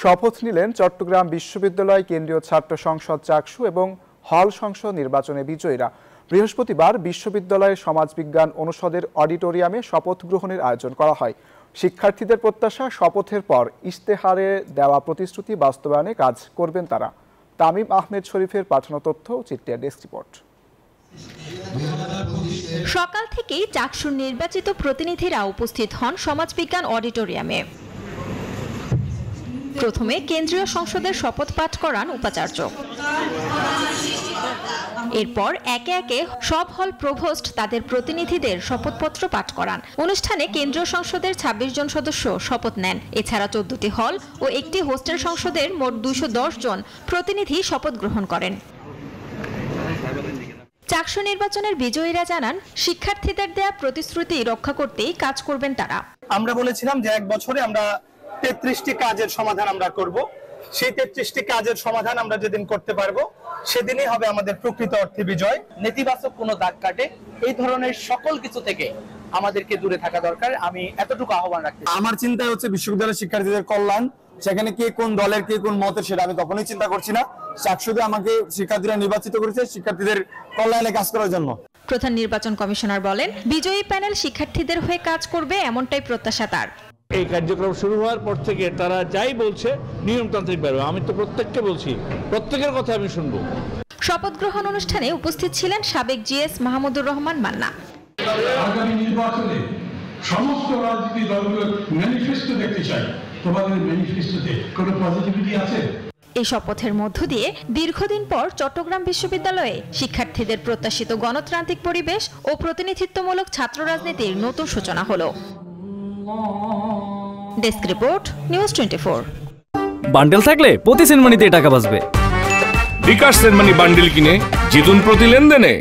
শপথ নিলেন চট্টগ্রাম বিশ্ববিদ্যালয় কেন্দ্রীয় ছাত্র সংসদ চাকসু এবং হল সংসদ নির্বাচনে বিজয়ীরা। বৃহস্পতিবার বিশ্ববিদ্যালয়ের সমাজবিজ্ঞান অনুষদের অডিটোরিয়ামে শপথ গ্রহণের আয়োজন করা হয়। শিক্ষার্থীদের প্রত্যাশা, শপথের পর ইশতেহারে দেওয়া প্রতিশ্রুতি বাস্তবায়নে কাজ করবেন তারা। তামিম আহমেদ শরীফের পাঠানো তথ্য, চিত্রিয়া ডেস্ক রিপোর্ট। সকাল থেকেই চাকসুর নির্বাচিত প্রতিনিধিরা উপস্থিত হন সমাজবিজ্ঞান অডিটোরিয়ামে। প্রথমে কেন্দ্রীয় সংসদের শপথ পাঠ করান উপাচার্য। এরপর একে একে সব হল প্রভোস্ট তাদের প্রতিনিধিদের শপথপত্র পাঠ করান। অনুষ্ঠানে কেন্দ্রীয় সংসদের ২৬ জন সদস্য শপথ নেন। এছাড়া ১৪টি হল ও একটি হোস্টেল সংসদের মোট ২১০ জন প্রতিনিধি শপথ গ্রহণ করেন। চাকসু নির্বাচনের বিজয়ীরা জানান, শিক্ষার্থীদের দেয়া প্রতিশ্রুতি রক্ষা করতেই কাজ করবেন তারা। আমরা বলেছিলাম যে ১ বছরে আমরা ৩৩টি কাজের সমাধান আমরা করব। সেই ৩৩টি কাজের সমাধান আমরা যেদিন করতে পারবো সেদিনই হবে আমাদের প্রকৃত অর্থে বিজয়। নেতিবাচক কোনো দাগ কাটে এই ধরনের সকল কিছু থেকে আমাদেরকে দূরে থাকা দরকার। আমি এতটুকু আহ্বান রাখতে চাই। আমার চিন্তা হচ্ছে বিশ্ববিদ্যালয়ের শিক্ষার্থীদের কল্যাণ। সেখানে কে কোন দলের, কে কোন মতের, সেটা আমি কখনোই চিন্তা করছি না। চাকসুতে আমাকে শিক্ষার্থীরা নির্বাচিত করেছে শিক্ষার্থীদের কল্যাণে কাজ করার জন্য। প্রধান নির্বাচন কমিশনার বলেন, বিজয়ী প্যানেল শিক্ষার্থীদের হয়ে কাজ করবে, এমনটাই প্রত্যাশা তার। এই কার্যক্রম শুরু হওয়ার পর থেকে তারা যাই বলছে নিয়মতান্ত্রিকভাবে, আমি তো প্রত্যেককে বলছি, প্রত্যেকের কথা আমি শুনবো। শপথ গ্রহণ অনুষ্ঠানে উপস্থিত ছিলেন সাবেক জিএস মাহমুদুর রহমান মান্না। আগামী নির্বাচনে সমস্ত রাজনৈতিক দলগুলোর ম্যানিফেস্টো দেখতে চাই। তোমাদের ম্যানিফেস্টোতে কোনো পজিটিভিটি আছে? এই শপথের মধ্য দিয়ে দীর্ঘদিন পর চট্টগ্রাম বিশ্ববিদ্যালয়ে শিক্ষার্থীদের প্রত্যাশিত গণতান্ত্রিক পরিবেশ ও প্রতিনিধিত্বমূলক ছাত্র রাজনীতির নতুন সূচনা হলো। Desk report, news 24। বান্ডেল থাকলে প্রতি সেনমানিতে টাকা বাঁচবে। বিকাশ সেনমানি বান্ডেল কিনে জিতুন প্রতি লেনদেনে।